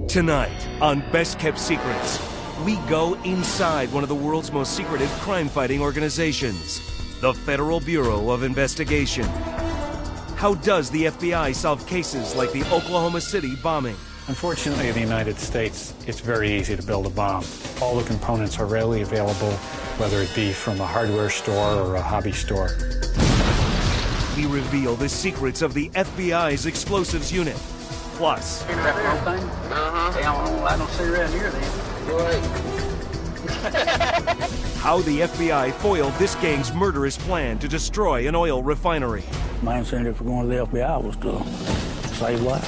Tonight on Best Kept Secrets, we go inside one of the world's most secretive crime-fighting organizations, the Federal Bureau of Investigation. How does the FBI solve cases like the Oklahoma City bombing? Unfortunately, in the United States, it's very easy to build a bomb. All the components are readily available, whether it be from a hardware store or a hobby store. We reveal the secrets of the FBI's explosives unit. Plus, I don't see around here then. how the FBI foiled this gang's murderous plan to destroy an oil refinery. My incentive for going to the FBI was to save lives.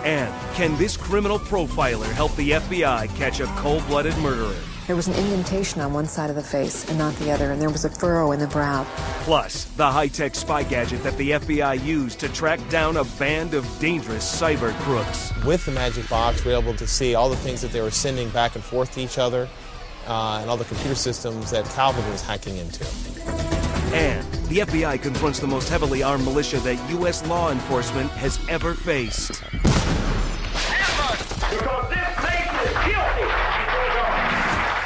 And can this criminal profiler help the FBI catch a cold-blooded murderer? There was an indentation on one side of the face and not the other, and there was a furrow in the brow. Plus, the high-tech spy gadget that the FBI used to track down a band of dangerous cyber crooks. With the Magic Box, we're able to see all the things that they were sending back and forth to each other, and all the computer systems that Calvin was hacking into. And the FBI confronts the most heavily armed militia that U.S. law enforcement has ever faced. Because this nation is guilty.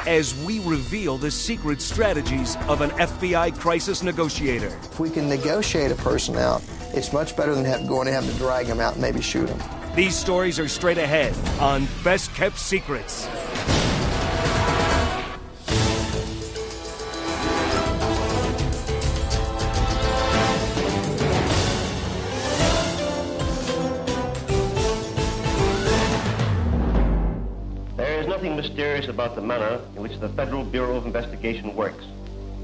As we reveal the secret strategies of an FBI crisis negotiator. If we can negotiate a person out, it's much better than going and having to drag them out and maybe shoot them. These stories are straight ahead on Best Kept Secrets. Nothing mysterious about the manner in which the Federal Bureau of Investigation works.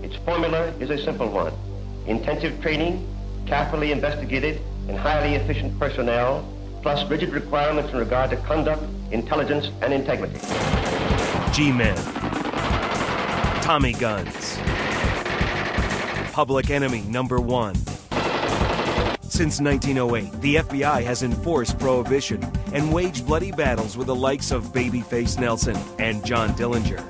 Its formula is a simple one. Intensive training, carefully investigated, and highly efficient personnel, plus rigid requirements in regard to conduct, intelligence, and integrity. G-men. Tommy guns. Public enemy number one. Since 1908, the FBI has enforced prohibition and waged bloody battles with the likes of Babyface Nelson and John Dillinger.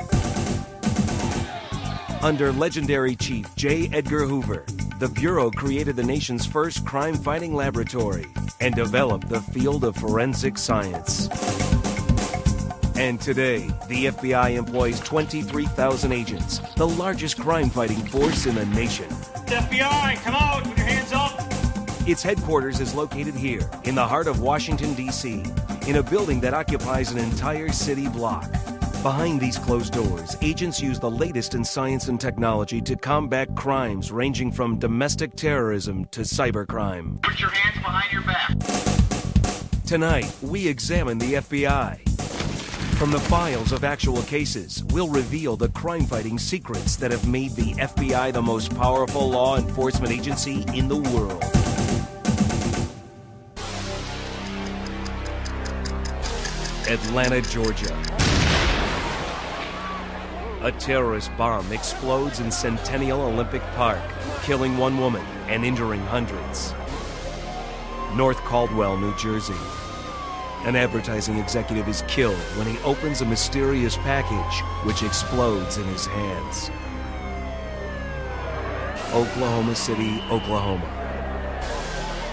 Under legendary Chief J. Edgar Hoover, the Bureau created the nation's first crime-fighting laboratory and developed the field of forensic science. And today, the FBI employs 23,000 agents, the largest crime-fighting force in the nation. FBI, come out, put your hands up. Its headquarters is located here, in the heart of Washington, D.C., in a building that occupies an entire city block. Behind these closed doors, agents use the latest in science and technology to combat crimes ranging from domestic terrorism to cybercrime. Put your hands behind your back. Tonight, we examine the FBI. From the files of actual cases, we'll reveal the crime-fighting secrets that have made the FBI the most powerful law enforcement agency in the world. Atlanta, Georgia. A terrorist bomb explodes in Centennial Olympic Park, killing one woman and injuring hundreds. North Caldwell, New Jersey. An advertising executive is killed when he opens a mysterious package, which explodes in his hands. Oklahoma City, Oklahoma.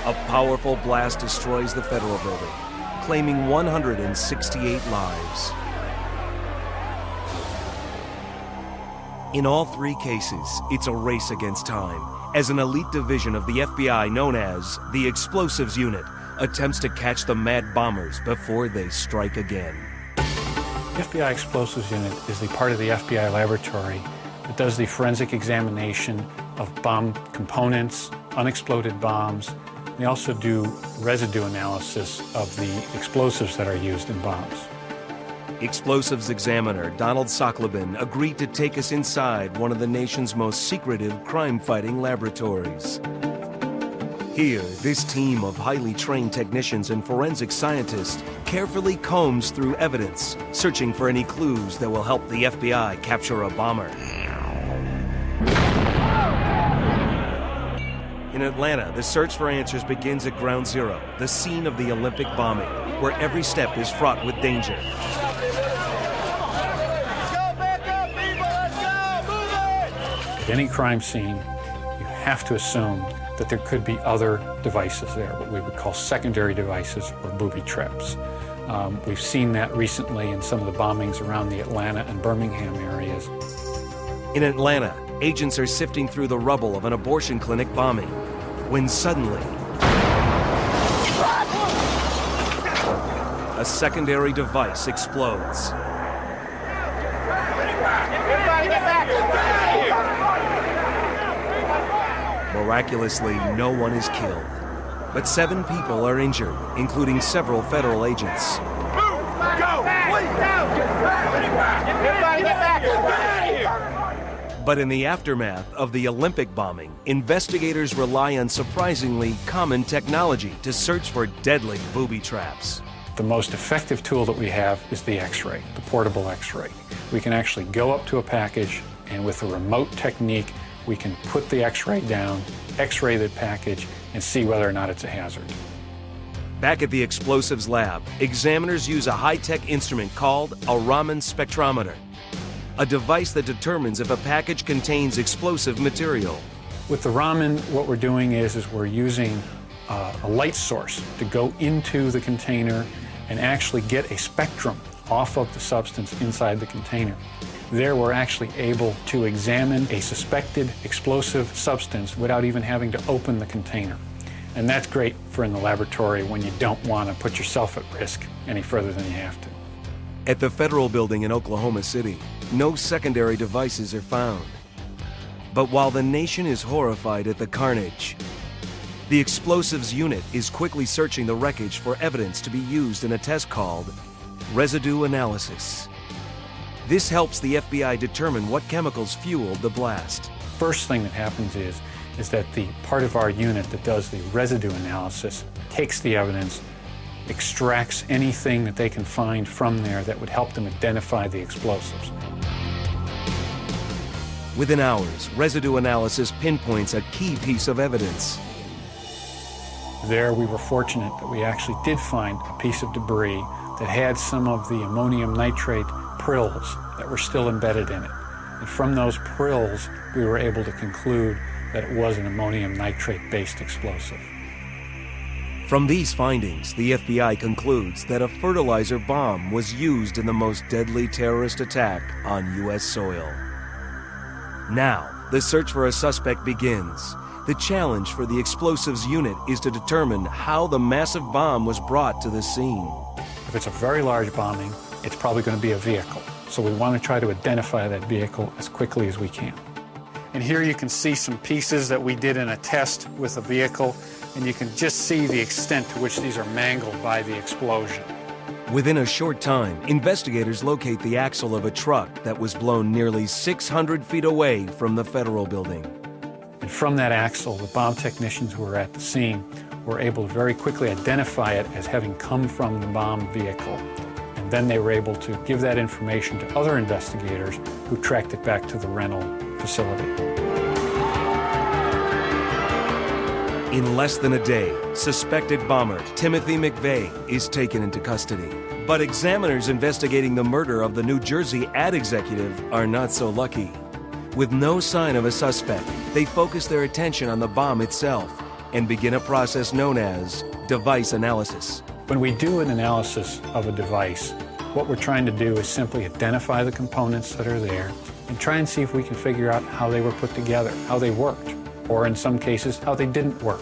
A powerful blast destroys the Federal Building, claiming 168 lives. In all three cases, it's a race against time, as an elite division of the FBI known as the Explosives Unit attempts to catch the mad bombers before they strike again. The FBI Explosives Unit is the part of the FBI laboratory that does the forensic examination of bomb components, unexploded bombs. They also do residue analysis of the explosives that are used in bombs. Explosives examiner Donald Soklobin agreed to take us inside one of the nation's most secretive crime-fighting laboratories. Here, this team of highly trained technicians and forensic scientists carefully combs through evidence, searching for any clues that will help the FBI capture a bomber. In Atlanta, the search for answers begins at Ground Zero, the scene of the Olympic bombing, where every step is fraught with danger. At any crime scene, you have to assume that there could be other devices there, what we would call secondary devices or booby traps. We've seen that recently in some of the bombings around the Atlanta and Birmingham areas. In Atlanta, agents are sifting through the rubble of an abortion clinic bombing, when suddenly a secondary device explodes. Miraculously, no one is killed, but 7 people are injured, including several federal agents. But in the aftermath of the Olympic bombing, investigators rely on surprisingly common technology to search for deadly booby traps. The most effective tool that we have is the X-ray, the portable X-ray. We can actually go up to a package, and with a remote technique, we can put the X-ray down, X-ray the package, and see whether or not it's a hazard. Back at the explosives lab, examiners use a high-tech instrument called a Raman spectrometer, a device that determines if a package contains explosive material. With the Raman, what we're doing is we're using a light source to go into the container and actually get a spectrum off of the substance inside the container. There we're actually able to examine a suspected explosive substance without even having to open the container. And that's great for in the laboratory when you don't want to put yourself at risk any further than you have to. At the federal building in Oklahoma City, no secondary devices are found. But while the nation is horrified at the carnage, the explosives unit is quickly searching the wreckage for evidence to be used in a test called residue analysis. This helps the FBI determine what chemicals fueled the blast. First thing that happens is that the part of our unit that does the residue analysis takes the evidence, extracts anything that they can find from there that would help them identify the explosives. Within hours, residue analysis pinpoints a key piece of evidence. There we were fortunate that we actually did find a piece of debris that had some of the ammonium nitrate prills that were still embedded in it. And from those prills, we were able to conclude that it was an ammonium nitrate-based explosive. From these findings, the FBI concludes that a fertilizer bomb was used in the most deadly terrorist attack on U.S. soil. Now, the search for a suspect begins. The challenge for the explosives unit is to determine how the massive bomb was brought to the scene. If it's a very large bombing, it's probably going to be a vehicle. So we want to try to identify that vehicle as quickly as we can. And here you can see some pieces that we did in a test with a vehicle, and you can just see the extent to which these are mangled by the explosion. Within a short time, investigators locate the axle of a truck that was blown nearly 600 feet away from the federal building. And from that axle, the bomb technicians who were at the scene were able to very quickly identify it as having come from the bomb vehicle. And then they were able to give that information to other investigators who tracked it back to the rental facility. In less than a day, suspected bomber Timothy McVeigh is taken into custody. But examiners investigating the murder of the New Jersey ad executive are not so lucky. With no sign of a suspect, they focus their attention on the bomb itself and begin a process known as device analysis. When we do an analysis of a device, what we're trying to do is simply identify the components that are there and try and see if we can figure out how they were put together, how they worked, or in some cases, how they didn't work.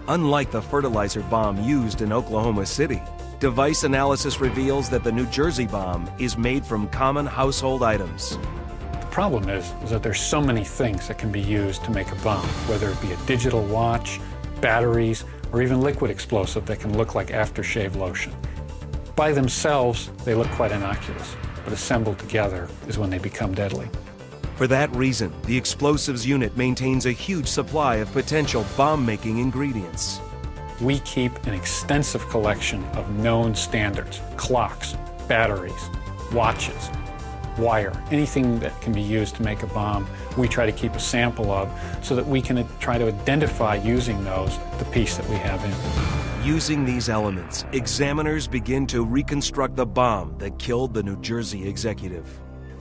Unlike the fertilizer bomb used in Oklahoma City, device analysis reveals that the New Jersey bomb is made from common household items. The problem is that there's so many things that can be used to make a bomb, whether it be a digital watch, batteries, or even liquid explosive that can look like aftershave lotion. By themselves, they look quite innocuous, but assembled together is when they become deadly. For that reason, the explosives unit maintains a huge supply of potential bomb-making ingredients. We keep an extensive collection of known standards: clocks, batteries, watches, wire, anything that can be used to make a bomb, we try to keep a sample of so that we can try to identify, using those, the piece that we have in. Using these elements, examiners begin to reconstruct the bomb that killed the New Jersey executive.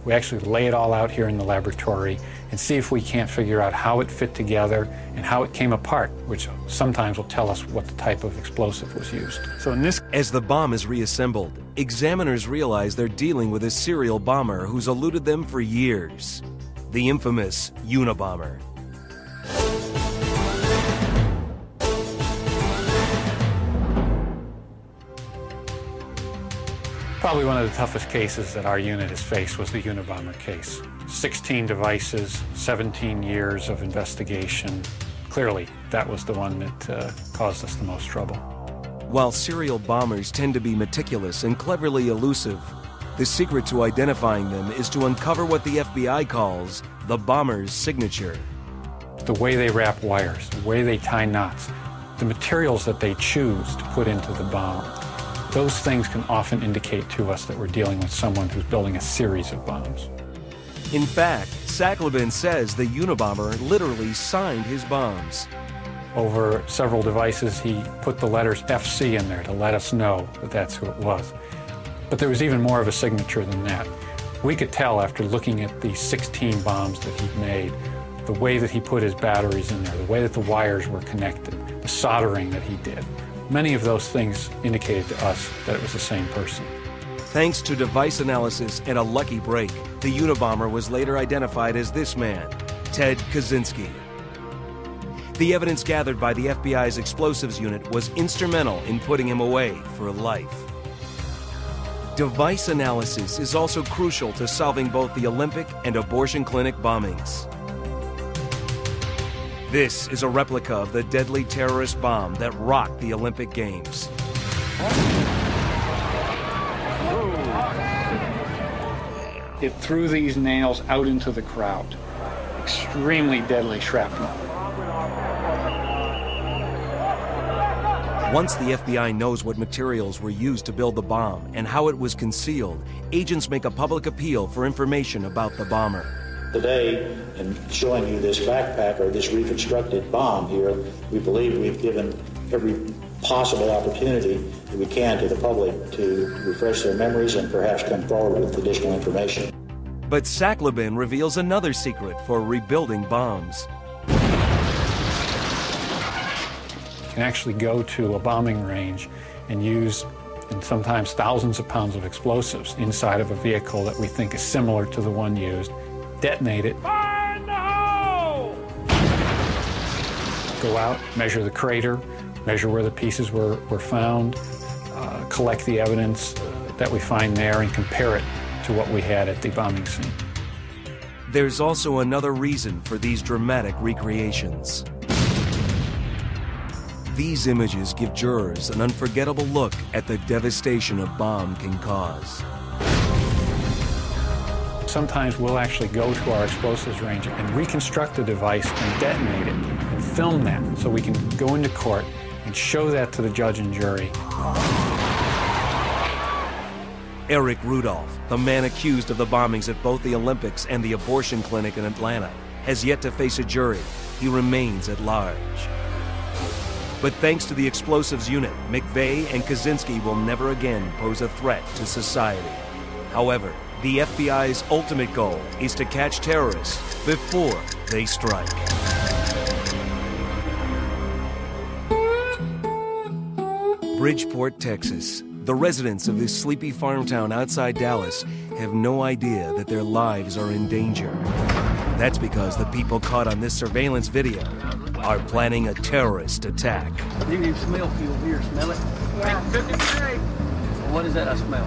We actually lay it all out here in the laboratory and see if we can't figure out how it fit together and how it came apart, which sometimes will tell us what the type of explosive was used. So in this, As the bomb is reassembled, examiners realize they're dealing with a serial bomber who's eluded them for years. The infamous Unabomber. probably one of the toughest cases that our unit has faced was the Unabomber case. 16 devices, 17 years of investigation. Clearly, that was the one that caused us the most trouble. While serial bombers tend to be meticulous and cleverly elusive, the secret to identifying them is to uncover what the FBI calls the bomber's signature. The way they wrap wires, the way they tie knots, the materials that they choose to put into the bomb, those things can often indicate to us that we're dealing with someone who's building a series of bombs. In fact, Sackleben says the Unabomber literally signed his bombs. Over several devices, he put the letters FC in there to let us know that that's who it was. But there was even more of a signature than that. We could tell after looking at the 16 bombs that he'd made, the way that he put his batteries in there, the way that the wires were connected, the soldering that he did. Many of those things indicated to us that it was the same person. Thanks to device analysis and a lucky break, the Unabomber was later identified as this man, Ted Kaczynski. The evidence gathered by the FBI's explosives unit was instrumental in putting him away for life. Device analysis is also crucial to solving both the Olympic and abortion clinic bombings. This is a replica of the deadly terrorist bomb that rocked the Olympic Games. It threw these nails out into the crowd. Extremely deadly shrapnel. Once the FBI knows what materials were used to build the bomb and how it was concealed, agents make a public appeal for information about the bomber. Today, in showing you this backpack or this reconstructed bomb here, we believe we've given every possible opportunity that we can to the public to refresh their memories and perhaps come forward with additional information. But Sackleben reveals another secret for rebuilding bombs. You can actually go to a bombing range and use, and sometimes thousands of pounds of explosives inside of a vehicle that we think is similar to the one used, detonate it, Fire in the hole! go out, measure the crater, measure where the pieces were found, collect the evidence that we find there and compare it to what we had at the bombing scene. There's also another reason for these dramatic recreations. These images give jurors an unforgettable look at the devastation a bomb can cause. Sometimes we'll actually go to our explosives range and reconstruct the device and detonate it and film that so we can go into court and show that to the judge and jury. Eric Rudolph, the man accused of the bombings at both the Olympics and the abortion clinic in Atlanta, has yet to face a jury. He remains at large. But thanks to the explosives unit, McVeigh and Kaczynski will never again pose a threat to society. However, the FBI's ultimate goal is to catch terrorists before they strike. Bridgeport, Texas. The residents of this sleepy farm town outside Dallas have no idea that their lives are in danger. That's because the people caught on this surveillance video are planning a terrorist attack. You can smell fuel here, smell it? Yeah. 53. What is that I smell?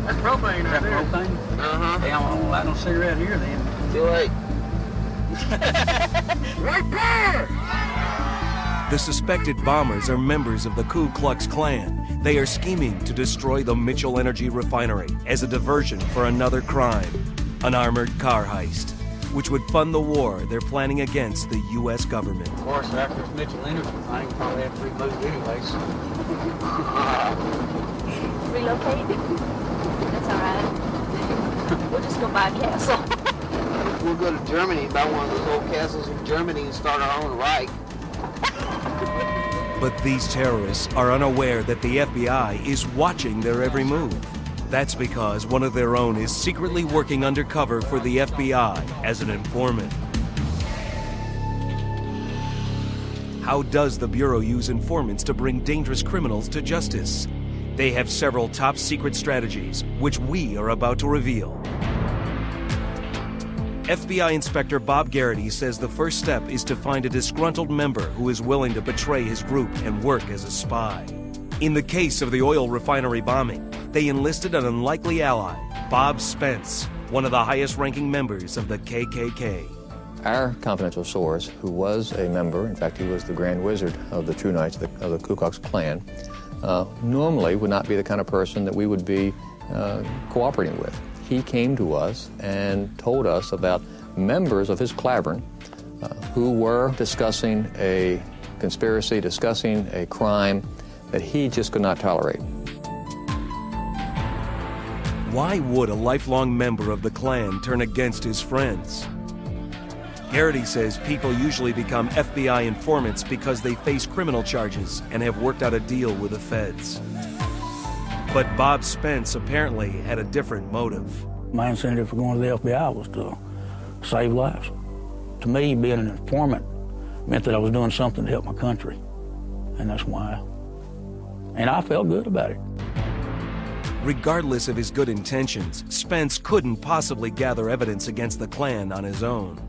That's propane right there. Propane? Uh-huh. Hey, I don't light no cigarette here then. Too late. Right there! The suspected bombers are members of the Ku Klux Klan. They are scheming to destroy the Mitchell Energy Refinery as a diversion for another crime, an armored car heist, which would fund the war they're planning against the U.S. government. Of course, after this Mitchell Energy thing, probably have to remove anyways. Relocate? That's all right. We'll just go buy a castle. We'll go to Germany, buy one of those old castles in Germany and start our own Reich. But these terrorists are unaware that the FBI is watching their every move. That's because one of their own is secretly working undercover for the FBI as an informant. How does the Bureau use informants to bring dangerous criminals to justice? They have several top-secret strategies, which we are about to reveal. FBI Inspector Bob Garrity says the first step is to find a disgruntled member who is willing to betray his group and work as a spy. In the case of the oil refinery bombing, they enlisted an unlikely ally, Bob Spence, one of the highest-ranking members of the KKK. Our confidential source, who was a member, in fact, he was the Grand Wizard of the True Knights of the Ku Klux Klan, normally would not be the kind of person that we would be cooperating with. He came to us and told us about members of his clavern who were discussing a conspiracy, discussing a crime that he just could not tolerate. Why would a lifelong member of the Klan turn against his friends? Garrity says people usually become FBI informants because they face criminal charges and have worked out a deal with the feds. But Bob Spence apparently had a different motive. My incentive for going to the FBI was to save lives. To me, being an informant meant that I was doing something to help my country, and that's why. And I felt good about it. Regardless of his good intentions, Spence couldn't possibly gather evidence against the Klan on his own.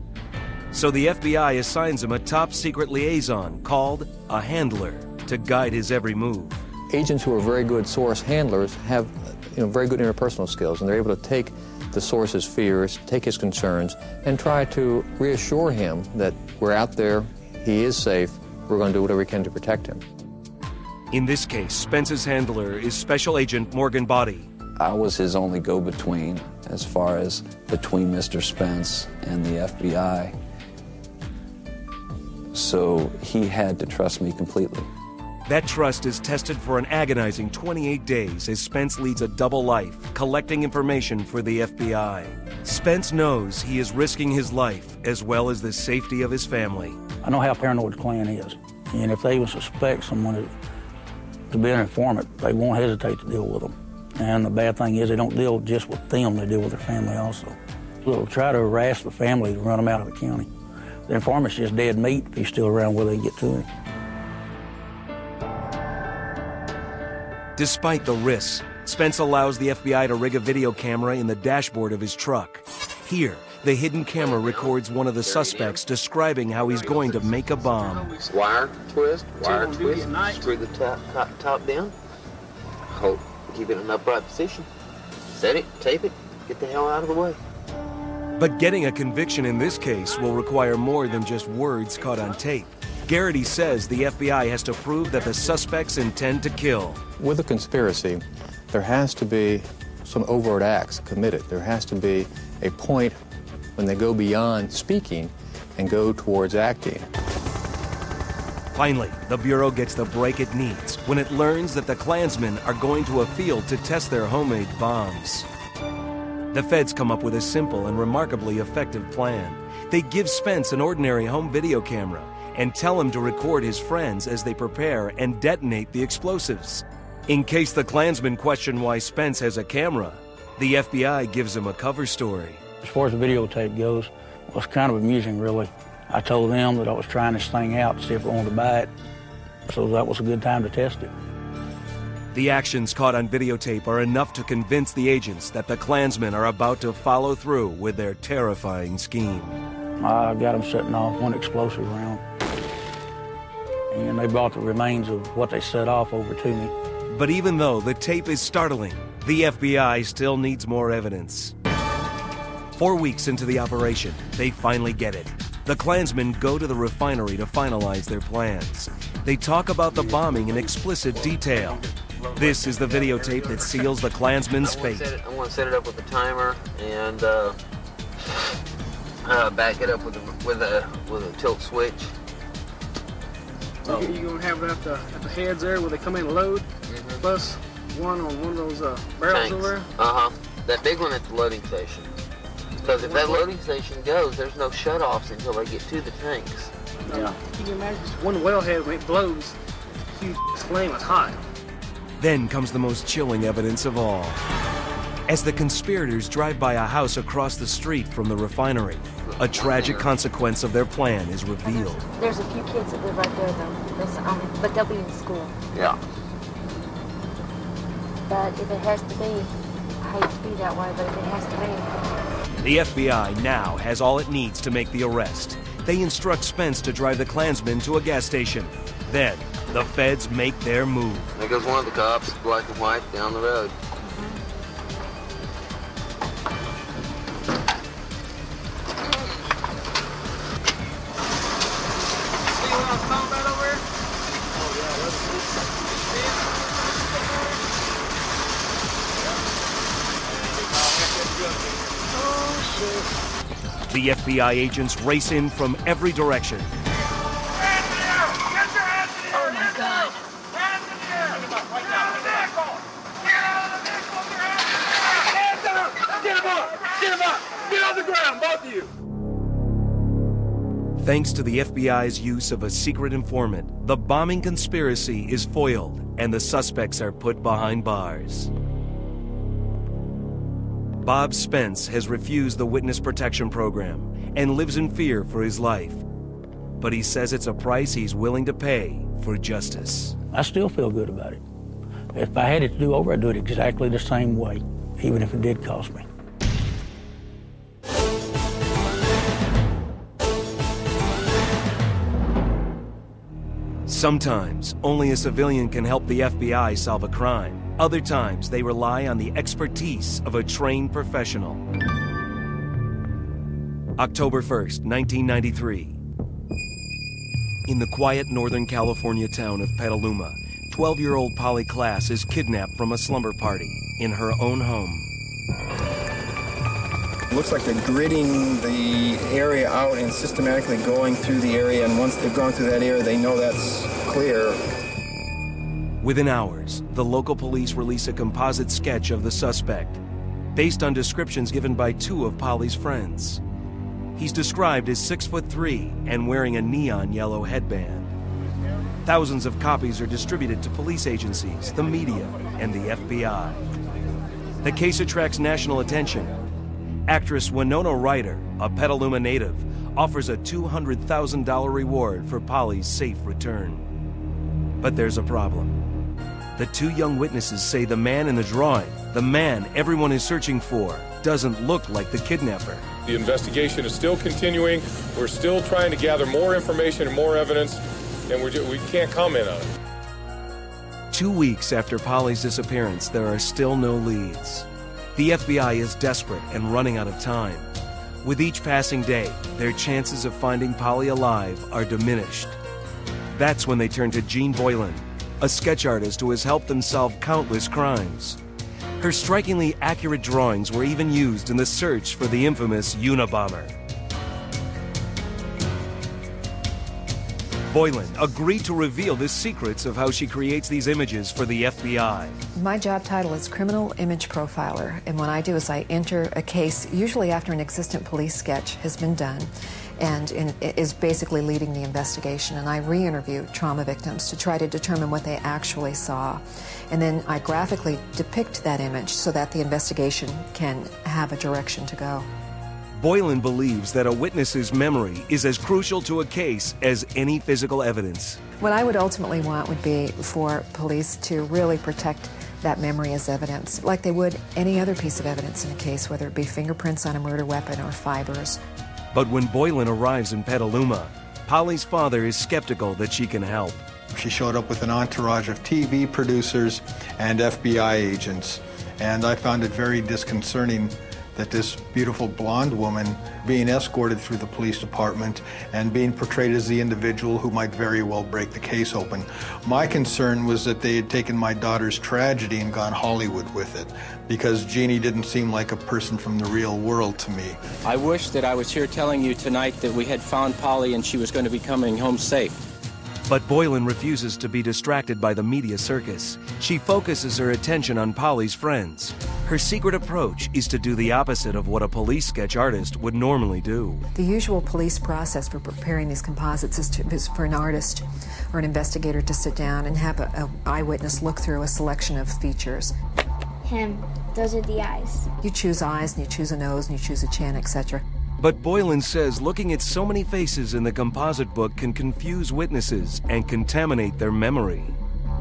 So the FBI assigns him a top-secret liaison called a handler to guide his every move. Agents who are very good source handlers have very good interpersonal skills, and they're able to take the source's fears, take his concerns, and try to reassure him that we're out there, he is safe, we're going to do whatever we can to protect him. In this case, Spence's handler is Special Agent Morgan Body. I was his only go-between as far as between Mr. Spence and the FBI. So he had to trust me completely. That trust is tested for an agonizing 28 days as Spence leads a double life, collecting information for the FBI. Spence knows he is risking his life as well as the safety of his family. I know how paranoid the Klan is, and if they even suspect someone to be an informant, they won't hesitate to deal with them. And the bad thing is they don't deal just with them, they deal with their family also. They'll try to harass the family to run them out of the county. The informant's just dead meat if he's still around where they get to him. Despite the risks, Spence allows the FBI to rig a video camera in the dashboard of his truck. Here, the hidden camera records one of the suspects describing how he's going to make a bomb. Wire twist, screw the top down, hold, keep it in an upright position, set it, tape it, get the hell out of the way. But getting a conviction in this case will require more than just words caught on tape. Garrity says the FBI has to prove that the suspects intend to kill. With a conspiracy, there has to be some overt acts committed. There has to be a point when they go beyond speaking and go towards acting. Finally, the Bureau gets the break it needs when it learns that the Klansmen are going to a field to test their homemade bombs. The feds come up with a simple and remarkably effective plan. They give Spence an ordinary home video camera and tell him to record his friends as they prepare and detonate the explosives. In case the Klansmen question why Spence has a camera, the FBI gives him a cover story. As far as the videotape goes, it was kind of amusing, really. I told them that I was trying this thing out to see if I wanted to buy it, so that was a good time to test it. The actions caught on videotape are enough to convince the agents that the Klansmen are about to follow through with their terrifying scheme. I got them setting off one explosive round, and they brought the remains of what they set off over to me. But even though the tape is startling, the FBI still needs more evidence. 4 weeks into the operation, they finally get it. The Klansmen go to the refinery to finalize their plans. They talk about the bombing in explicit detail. This is the videotape that seals the Klansmen's fate. I want to set it up with a timer and back it up with a tilt switch. So you're gonna have it at the heads there where they come in and load, plus one on one of those barrels Tanks. over there. That big one at the loading station. Because if that loading station goes, there's no shut-offs until they get to the tanks. Yeah. You can imagine just one wellhead when it blows, huge flame is hot. Then comes the most chilling evidence of all. as the conspirators drive by a house across the street from the refinery. A tragic consequence of their plan is revealed. There's a few kids that live right there, though. But they'll be in school. Yeah. But if it has to be, I hate to be that way, but if it has to be. The FBI now has all it needs to make the arrest. They instruct Spence to drive the Klansmen to a gas station. Then, the feds make their move. There goes one of the cops, black and white, down the road. The FBI agents race in from every direction. Oh my God. Get on the ground, both of you! Thanks to the FBI's use of a secret informant, the bombing conspiracy is foiled and the suspects are put behind bars. Bob Spence has refused the witness protection program and lives in fear for his life. But he says it's a price he's willing to pay for justice. I still feel good about it. If I had it to do over, I'd do it exactly the same way, even if it did cost me. Sometimes, only a civilian can help the FBI solve a crime. Other times, they rely on the expertise of a trained professional. October 1st, 1993. In the quiet Northern California town of Petaluma, 12-year-old Polly Klass is kidnapped from a slumber party in her own home. Looks like they're gridding the area out and systematically going through the area, and once they've gone through that area, they know that's clear. Within hours, the local police release a composite sketch of the suspect, based on descriptions given by two of Polly's friends. He's described as 6'3" and wearing a neon yellow headband. Thousands of copies are distributed to police agencies, the media, and the FBI. The case attracts national attention. Actress Winona Ryder, a Petaluma native, offers a $200,000 reward for Polly's safe return. But there's a problem. The two young witnesses say the man in the drawing, the man everyone is searching for, doesn't look like the kidnapper. The investigation is still continuing. We're still trying to gather more information and more evidence, and we can't comment on it. 2 weeks after Polly's disappearance, there are still no leads. The FBI is desperate and running out of time. With each passing day, their chances of finding Polly alive are diminished. That's when they turn to Jean Boylan, a sketch artist who has helped them solve countless crimes. Her strikingly accurate drawings were even used in the search for the infamous Unabomber. Boylan agreed to reveal the secrets of how she creates these images for the FBI. My job title is Criminal Image Profiler, and what I do is I enter a case, usually after an existent police sketch has been done, and is basically leading the investigation, and I re-interview trauma victims to try to determine what they actually saw. And then I graphically depict that image so that the investigation can have a direction to go. Boylan believes that a witness's memory is as crucial to a case as any physical evidence. What I would ultimately want would be for police to really protect that memory as evidence, like they would any other piece of evidence in a case, whether it be fingerprints on a murder weapon or fibers. But when Boylan arrives in Petaluma, Polly's father is skeptical that she can help. She showed up with an entourage of TV producers and FBI agents, and I found it very disconcerting that this beautiful blonde woman being escorted through the police department and being portrayed as the individual who might very well break the case open. My concern was that they had taken my daughter's tragedy and gone Hollywood with it, because Jeannie didn't seem like a person from the real world to me. I wish that I was here telling you tonight that we had found Polly and she was going to be coming home safe. But Boylan refuses to be distracted by the media circus. She focuses her attention on Polly's friends. Her secret approach is to do the opposite of what a police sketch artist would normally do. The usual police process for preparing these composites is for an artist or an investigator to sit down and have an eyewitness look through a selection of features. him. Those are the eyes. You choose eyes, and you choose a nose, and you choose a chin, etc. But Boylan says looking at so many faces in the composite book can confuse witnesses and contaminate their memory.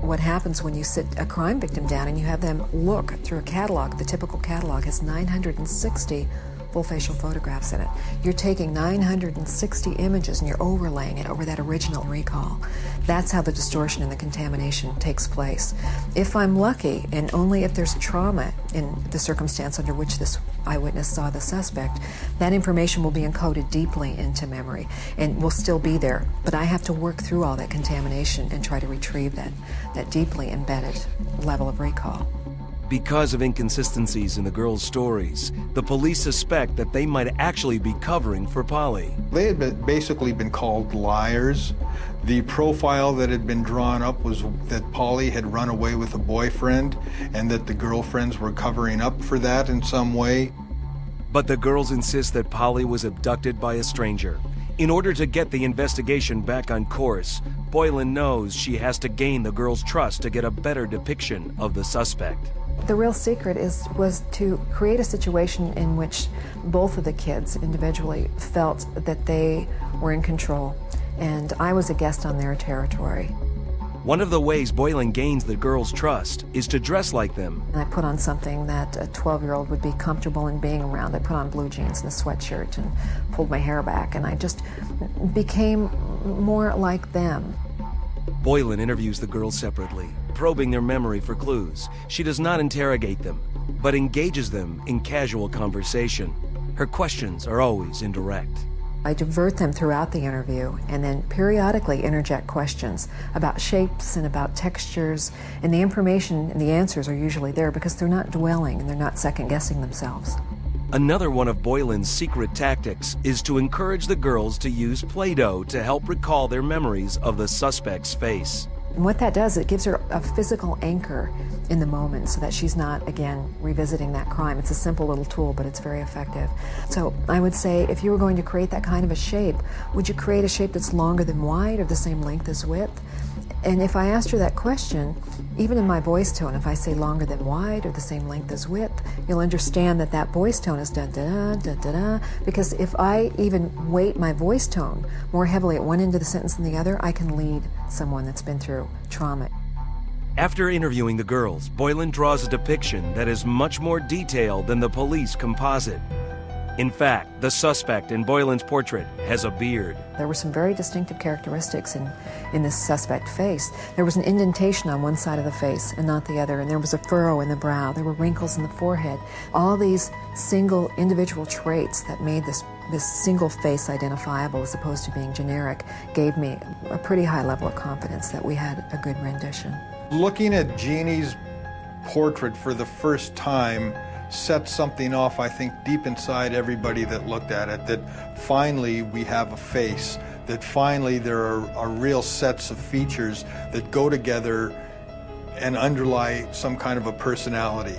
What happens when you sit a crime victim down and you have them look through a catalog? The typical catalog has 960 full facial photographs in it. You're taking 960 images and you're overlaying it over that original recall. That's how the distortion and the contamination takes place. If I'm lucky, and only if there's trauma in the circumstance under which this eyewitness saw the suspect, that information will be encoded deeply into memory and will still be there. But I have to work through all that contamination and try to retrieve that deeply embedded level of recall. Because of inconsistencies in the girls' stories, the police suspect that they might actually be covering for Polly. They had basically been called liars. The profile that had been drawn up was that Polly had run away with a boyfriend and that the girlfriends were covering up for that in some way. But the girls insist that Polly was abducted by a stranger. In order to get the investigation back on course, Boylan knows she has to gain the girls' trust to get a better depiction of the suspect. The real secret was to create a situation in which both of the kids individually felt that they were in control, and I was a guest on their territory. One of the ways Boylan gains the girls' trust is to dress like them. I put on something that a 12-year-old would be comfortable in being around. I put on blue jeans and a sweatshirt and pulled my hair back, and I just became more like them. Boylan interviews the girls separately, probing their memory for clues. She does not interrogate them, but engages them in casual conversation. Her questions are always indirect. I divert them throughout the interview and then periodically interject questions about shapes and about textures, and the information and the answers are usually there because they're not dwelling and they're not second-guessing themselves. Another one of Boylan's secret tactics is to encourage the girls to use Play-Doh to help recall their memories of the suspect's face. And what that does, it gives her a physical anchor in the moment so that she's not, again, revisiting that crime. It's a simple little tool, but it's very effective. So I would say if you were going to create that kind of a shape, would you create a shape that's longer than wide or the same length as width? And if I asked her that question, even in my voice tone, if I say longer than wide or the same length as width, you'll understand that that voice tone is da-da-da, da-da-da, because if I even weight my voice tone more heavily at one end of the sentence than the other, I can lead someone that's been through trauma. After interviewing the girls, Boylan draws a depiction that is much more detailed than the police composite. In fact, the suspect in Boylan's portrait has a beard. There were some very distinctive characteristics in this suspect face. There was an indentation on one side of the face and not the other, and there was a furrow in the brow. There were wrinkles in the forehead. All these single individual traits that made this single face identifiable as opposed to being generic gave me a pretty high level of confidence that we had a good rendition. Looking at Jeannie's portrait for the first time set something off, I think, deep inside everybody that looked at it, that finally we have a face, that finally there are real sets of features that go together and underlie some kind of a personality.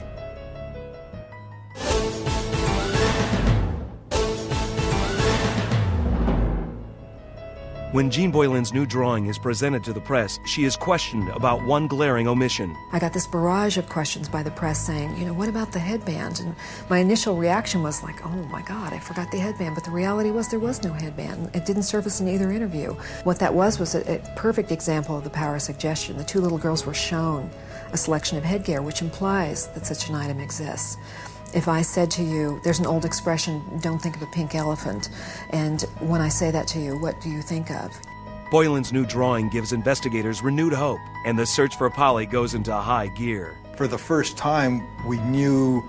When Jean Boylan's new drawing is presented to the press, she is questioned about one glaring omission. I got this barrage of questions by the press saying, you know, what about the headband? And my initial reaction was like, oh my God, I forgot the headband. But the reality was there was no headband. It didn't surface in either interview. What that was a perfect example of the power of suggestion. The two little girls were shown a selection of headgear, which implies that such an item exists. If I said to you, there's an old expression, don't think of a pink elephant, and when I say that to you, what do you think of? Boylan's new drawing gives investigators renewed hope, and the search for Polly goes into high gear. For the first time, we knew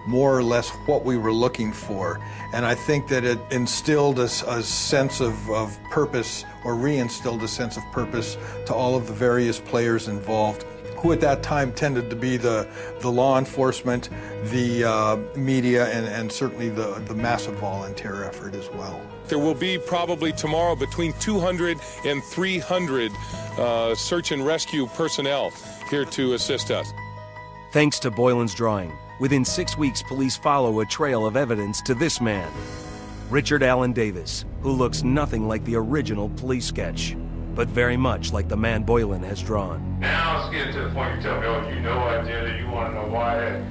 more or less what we were looking for, and I think that it instilled a sense of purpose, or reinstilled a sense of purpose to all of the various players involved, who at that time tended to be the law enforcement, the media, and certainly the massive volunteer effort as well. There will be probably tomorrow between 200 and 300 search and rescue personnel here to assist us. Thanks to Boylan's drawing, within 6 weeks, police follow a trail of evidence to this man, Richard Allen Davis, who looks nothing like the original police sketch. but very much like the man Boylan has drawn. Now it's getting to the point you tell me, oh, you know I did it, you want to know why.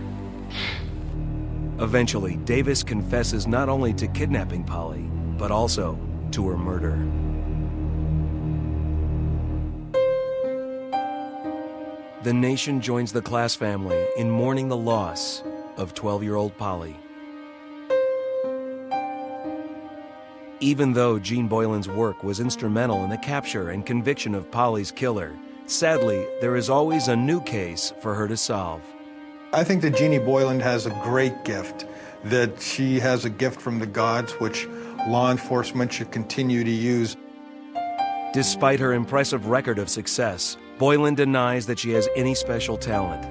Eventually, Davis confesses not only to kidnapping Polly, but also to her murder. The nation joins the Class family in mourning the loss of 12-year-old Polly. Even though Jean Boylan's work was instrumental in the capture and conviction of Polly's killer, sadly, there is always a new case for her to solve. I think that Jeannie Boylan has a great gift, that she has a gift from the gods which law enforcement should continue to use. Despite her impressive record of success, Boylan denies that she has any special talent.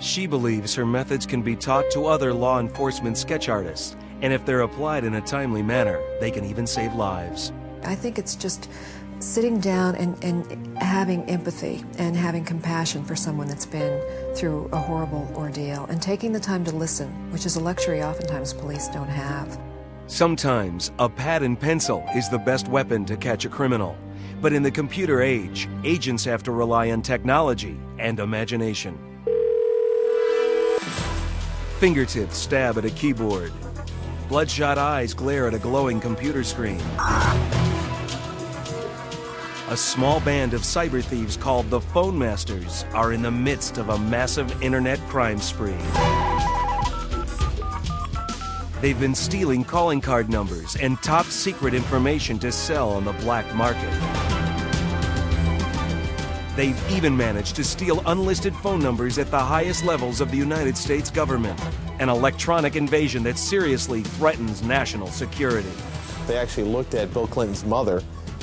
She believes her methods can be taught to other law enforcement sketch artists, and if they're applied in a timely manner, they can even save lives. I think it's just sitting down and having empathy and having compassion for someone that's been through a horrible ordeal and taking the time to listen, which is a luxury oftentimes police don't have. Sometimes a pad and pencil is the best weapon to catch a criminal. But in the computer age, agents have to rely on technology and imagination. Fingertips stab at a keyboard. Bloodshot eyes glare at a glowing computer screen. A small band of cyber thieves called the Phone Masters are in the midst of a massive internet crime spree. They've been stealing calling card numbers and top secret information to sell on the black market. They've even managed to steal unlisted phone numbers at the highest levels of the United States government, an electronic invasion that seriously threatens national security. They actually looked at Bill Clinton's mother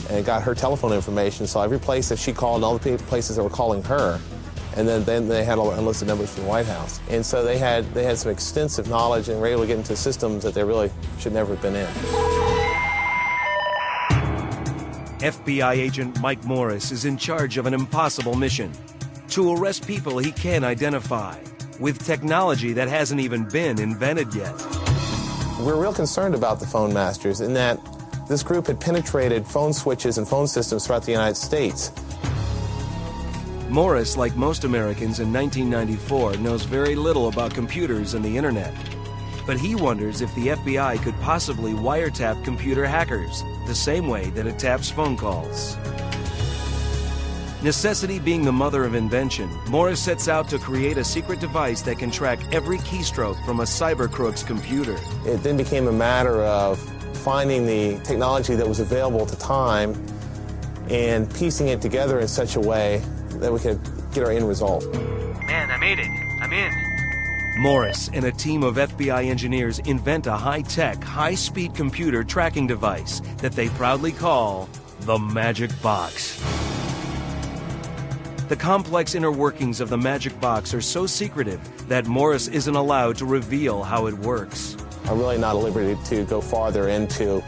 and got her telephone information, so every place that she called and all the places that were calling her, and then they had all the unlisted numbers from the White House. And so they had some extensive knowledge and were able to get into systems that they really should never have been in. FBI agent Mike Morris is in charge of an impossible mission: to arrest people he can't identify with technology that hasn't even been invented yet. We're real concerned about the Phone Masters in that this group had penetrated phone switches and phone systems throughout the United States. Morris, like most Americans in 1994, knows very little about computers and the internet. But he wonders if the FBI could possibly wiretap computer hackers the same way that it taps phone calls. Necessity being the mother of invention, Morris sets out to create a secret device that can track every keystroke from a cyber crook's computer. It then became a matter of finding the technology that was available at the time and piecing it together in such a way that we could get our end result. Man, I made it. I'm in. Morris and a team of FBI engineers invent a high-tech, high-speed computer tracking device that they proudly call the Magic Box. The complex inner workings of the Magic Box are so secretive that Morris isn't allowed to reveal how it works. I'm really not at liberty to go farther into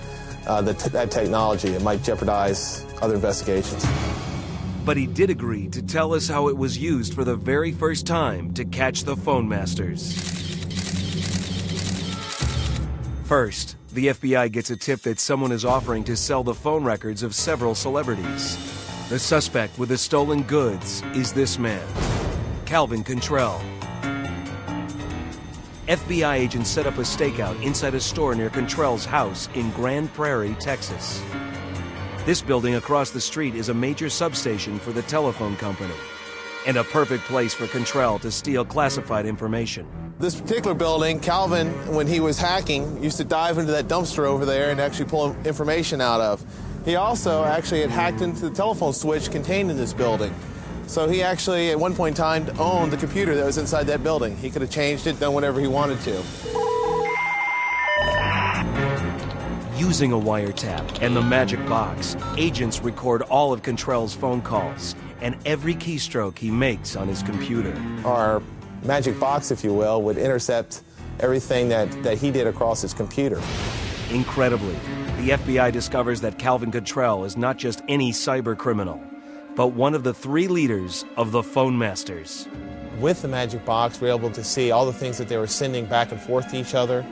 that technology. It might jeopardize other investigations. But he did agree to tell us how it was used for the very first time to catch the Phone Masters. First, the FBI gets a tip that someone is offering to sell the phone records of several celebrities. The suspect with the stolen goods is this man, Calvin Cantrell. FBI agents set up a stakeout inside a store near Cantrell's house in Grand Prairie, Texas. This building across the street is a major substation for the telephone company, and a perfect place for Cantrell to steal classified information. This particular building, Calvin, when he was hacking, used to dive into that dumpster over there and actually pull information out of. He also actually had hacked into the telephone switch contained in this building. So he actually, at one point in time, owned the computer that was inside that building. He could have changed it, done whatever he wanted to. Using a wiretap and the Magic Box, agents record all of Cantrell's phone calls and every keystroke he makes on his computer. Our Magic Box, if you will, would intercept everything that he did across his computer. Incredibly, the FBI discovers that Calvin Cantrell is not just any cyber criminal, but one of the 3 leaders of the Phone Masters. With the Magic Box, we were able to see all the things that they were sending back and forth to each other,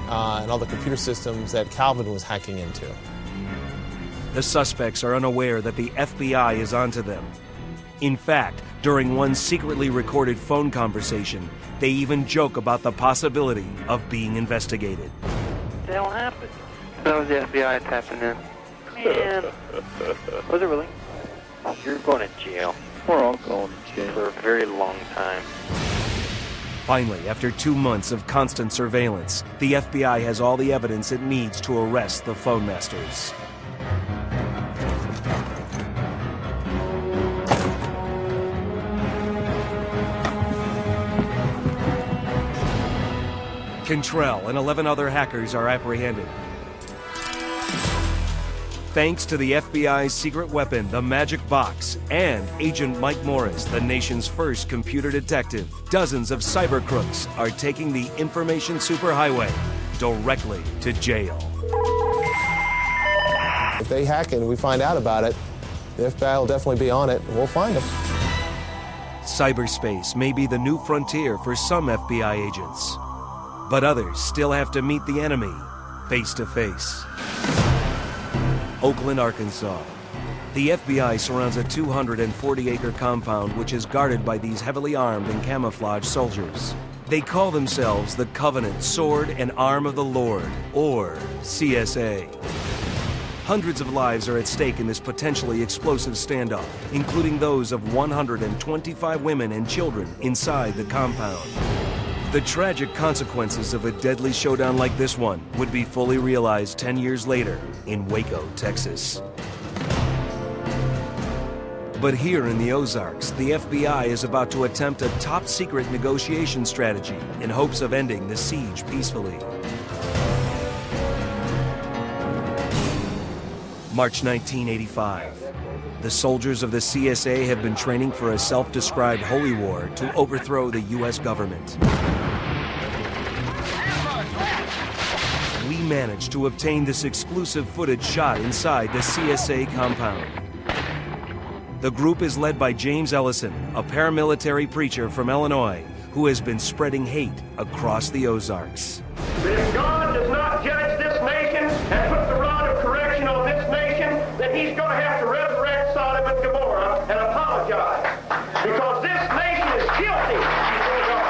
and all the computer systems that Calvin was hacking into. the suspects are unaware that the FBI is onto them. In fact, during one secretly recorded phone conversation, they even joke about the possibility of being investigated. What the hell happened? That was the FBI tapping in. Man. Was it really? You're going to jail. We're all going to jail. For a very long time. Finally, after 2 months of constant surveillance, the FBI has all the evidence it needs to arrest the phone masters. Cantrell and 11 other hackers are apprehended. Thanks to the FBI's secret weapon, the Magic Box, and Agent Mike Morris, the nation's first computer detective, dozens of cyber crooks are taking the information superhighway directly to jail. If they hack it and we find out about it, the FBI will definitely be on it, and we'll find them. Cyberspace may be the new frontier for some FBI agents, but others still have to meet the enemy face to face. Oakland, Arkansas. The FBI surrounds a 240-acre compound which is guarded by these heavily armed and camouflaged soldiers. They call themselves the Covenant Sword and Arm of the Lord, or CSA. Hundreds of lives are at stake in this potentially explosive standoff, including those of 125 women and children inside the compound. The tragic consequences of a deadly showdown like this one would be fully realized 10 years later in Waco, Texas. But here in the Ozarks, the FBI is about to attempt a top-secret negotiation strategy in hopes of ending the siege peacefully. March 1985. The soldiers of the CSA have been training for a self-described holy war to overthrow the U.S. government. We managed to obtain this exclusive footage shot inside the CSA compound. The group is led by James Ellison, a paramilitary preacher from Illinois, who has been spreading hate across the Ozarks. If God does not judge this nation and put the rod of correction on this nation, then he's going to have to resurrect Sodom and Gomorrah and apologize. Because this nation is guilty before God.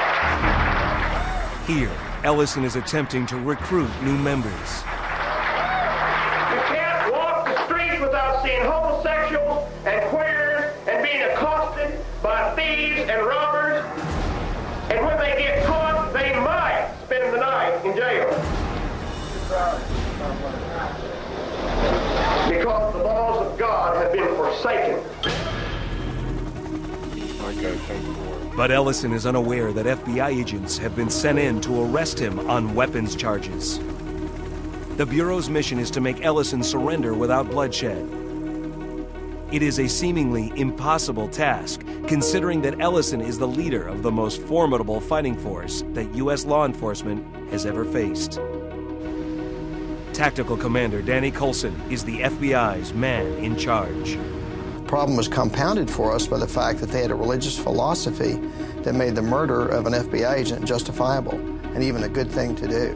Here, Ellison is attempting to recruit new members. You can't walk the streets without seeing homosexuals and queers and being accosted by thieves and robbers. And when they get caught, they might spend the night in jail. Because the laws of God have been forsaken. But Ellison is unaware that FBI agents have been sent in to arrest him on weapons charges. The Bureau's mission is to make Ellison surrender without bloodshed. It is a seemingly impossible task, considering that Ellison is the leader of the most formidable fighting force that U.S. law enforcement has ever faced. Tactical Commander Danny Coulson is the FBI's man in charge. The problem was compounded for us by the fact that they had a religious philosophy that made the murder of an FBI agent justifiable and even a good thing to do.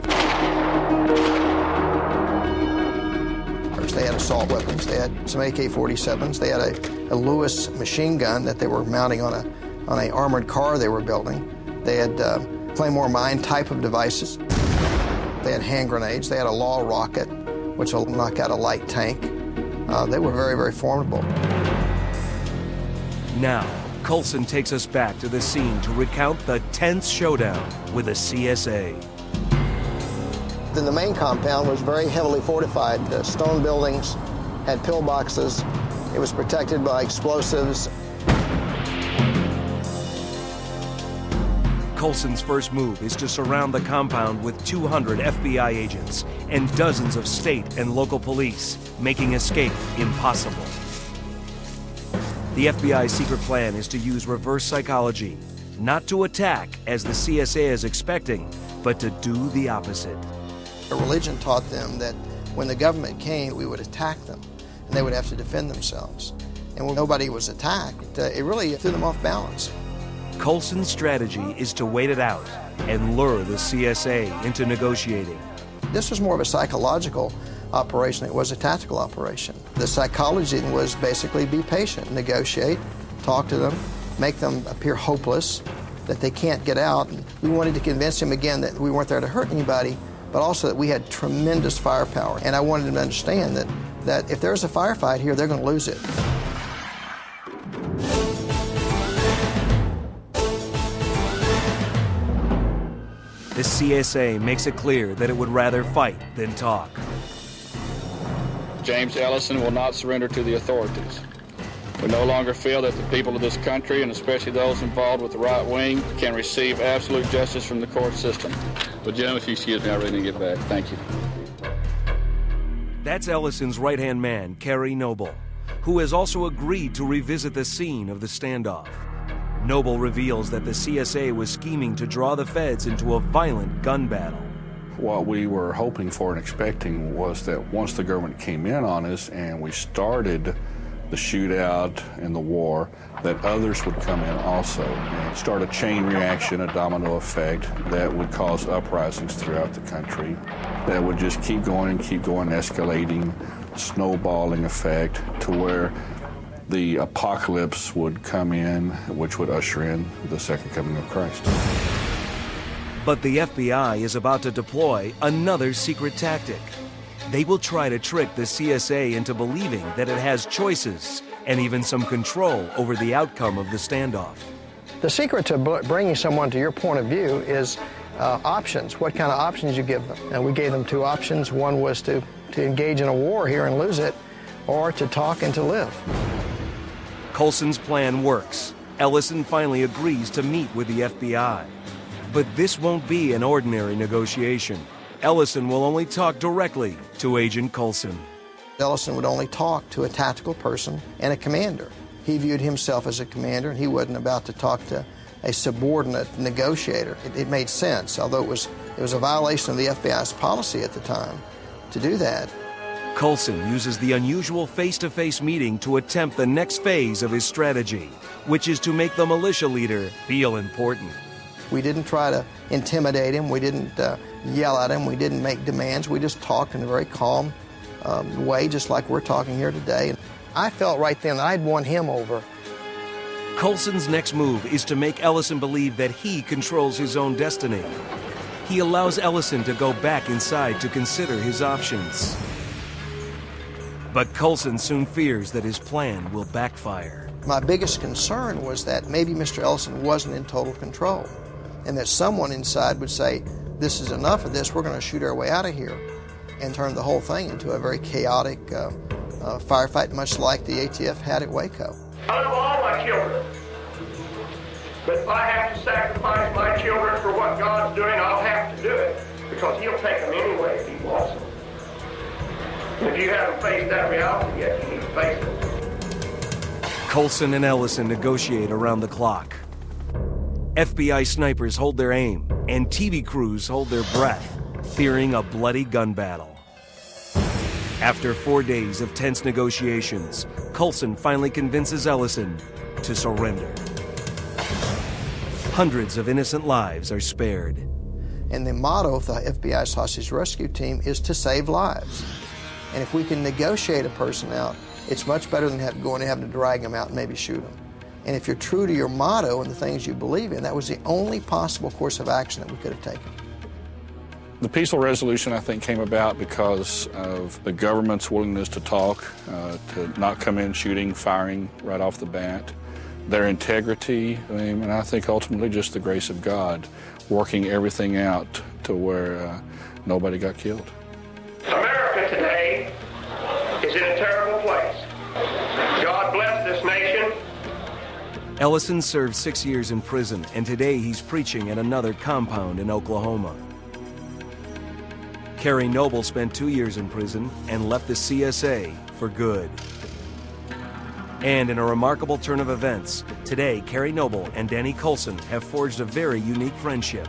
They had assault weapons. They had some AK-47s. They had a Lewis machine gun that they were mounting on an armored car they were building. They had Claymore mine type of devices. They had hand grenades. They had a law rocket, which will knock out a light tank. They were very, very formidable. Now, Coulson takes us back to the scene to recount the tense showdown with the CSA. Then the main compound was very heavily fortified. The stone buildings had pillboxes. It was protected by explosives. Coulson's first move is to surround the compound with 200 FBI agents and dozens of state and local police, making escape impossible. The FBI's secret plan is to use reverse psychology, not to attack as the CSA is expecting, but to do the opposite. The religion taught them that when the government came, we would attack them, and they would have to defend themselves. And when nobody was attacked, it really threw them off balance. Coulson's strategy is to wait it out and lure the CSA into negotiating. This was more of a psychological operation. It was a tactical operation. The psychology was basically be patient, negotiate, talk to them, make them appear hopeless, that they can't get out. We wanted to convince him again that we weren't there to hurt anybody, but also that we had tremendous firepower. And I wanted him to understand that if there's a firefight here, they're going to lose it. The CSA makes it clear that it would rather fight than talk. James Ellison will not surrender to the authorities. We no longer feel that the people of this country, and especially those involved with the right wing, can receive absolute justice from the court system. But, gentlemen, if you excuse me, I really need to get back. Thank you. That's Ellison's right-hand man, Kerry Noble, who has also agreed to revisit the scene of the standoff. Noble reveals that the CSA was scheming to draw the feds into a violent gun battle. What we were hoping for and expecting was that once the government came in on us and we started the shootout and the war, that others would come in also and start a chain reaction, a domino effect that would cause uprisings throughout the country, that would just keep going, escalating, snowballing effect to where the apocalypse would come in, which would usher in the second coming of Christ. But the FBI is about to deploy another secret tactic. They will try to trick the CSA into believing that it has choices and even some control over the outcome of the standoff. The secret to bringing someone to your point of view is options, what kind of options you give them. And we gave them two options. One was to engage in a war here and lose it, or to talk and to live. Colson's plan works. Ellison finally agrees to meet with the FBI. But this won't be an ordinary negotiation. Ellison will only talk directly to Agent Colson. Ellison would only talk to a tactical person and a commander. He viewed himself as a commander, and he wasn't about to talk to a subordinate negotiator. It made sense, although it was a violation of the FBI's policy at the time to do that. Colson uses the unusual face-to-face meeting to attempt the next phase of his strategy, which is to make the militia leader feel important. We didn't try to intimidate him. We didn't yell at him. We didn't make demands. We just talked in a very calm way, just like we're talking here today. And I felt right then that I'd won him over. Colson's next move is to make Ellison believe that he controls his own destiny. He allows Ellison to go back inside to consider his options. But Colson soon fears that his plan will backfire. My biggest concern was that maybe Mr. Ellison wasn't in total control, and that someone inside would say, this is enough of this, we're going to shoot our way out of here, and turn the whole thing into a very chaotic firefight, much like the ATF had at Waco. I love all my children, but if I have to sacrifice my children for what God's doing, I'll have to do it, because He'll take them anyway if He wants them. If you haven't faced that reality yet, you need to face it. Colson and Ellison negotiate around the clock. FBI snipers hold their aim, and TV crews hold their breath, fearing a bloody gun battle. After 4 days of tense negotiations, Colson finally convinces Ellison to surrender. Hundreds of innocent lives are spared. And the motto of the FBI's hostage rescue team is to save lives. And if we can negotiate a person out, it's much better than going and having to drag them out and maybe shoot them. And if you're true to your motto and the things you believe in, that was the only possible course of action that we could have taken. The peaceful resolution, I think, came about because of the government's willingness to talk, to not come in shooting, firing right off the bat, their integrity, and I think ultimately just the grace of God, working everything out to where nobody got killed. America today is in a terrible place. God bless this nation. Ellison served 6 years in prison, and today he's preaching at another compound in Oklahoma. Kerry Noble spent 2 years in prison and left the CSA for good. And in a remarkable turn of events, today Kerry Noble and Danny Colson have forged a very unique friendship.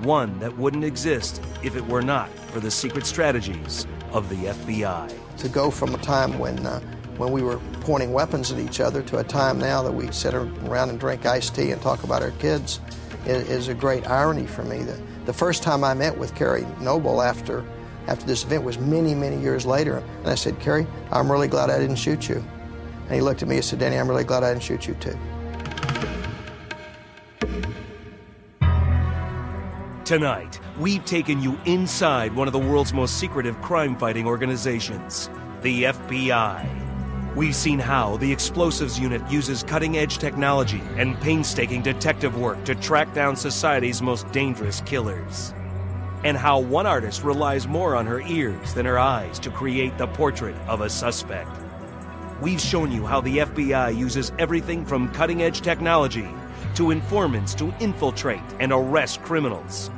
One that wouldn't exist if it were not for the secret strategies of the FBI. To go from a time when we were pointing weapons at each other to a time now that we sit around and drink iced tea and talk about our kids is a great irony for me. The first time I met with Kerry Noble after after this event was many, many years later. And I said, Kerry, I'm really glad I didn't shoot you. And he looked at me and said, Danny, I'm really glad I didn't shoot you too. Tonight, we've taken you inside one of the world's most secretive crime-fighting organizations, the FBI. We've seen how the explosives unit uses cutting-edge technology and painstaking detective work to track down society's most dangerous killers. And how one artist relies more on her ears than her eyes to create the portrait of a suspect. We've shown you how the FBI uses everything from cutting-edge technology to informants to infiltrate and arrest criminals.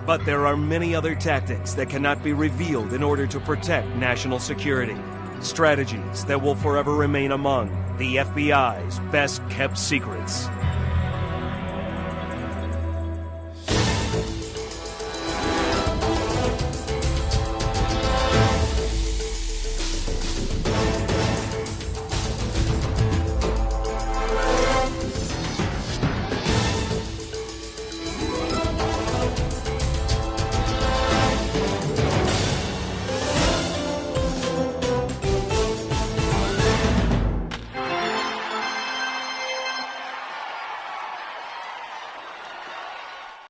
But there are many other tactics that cannot be revealed in order to protect national security. Strategies that will forever remain among the FBI's best-kept secrets.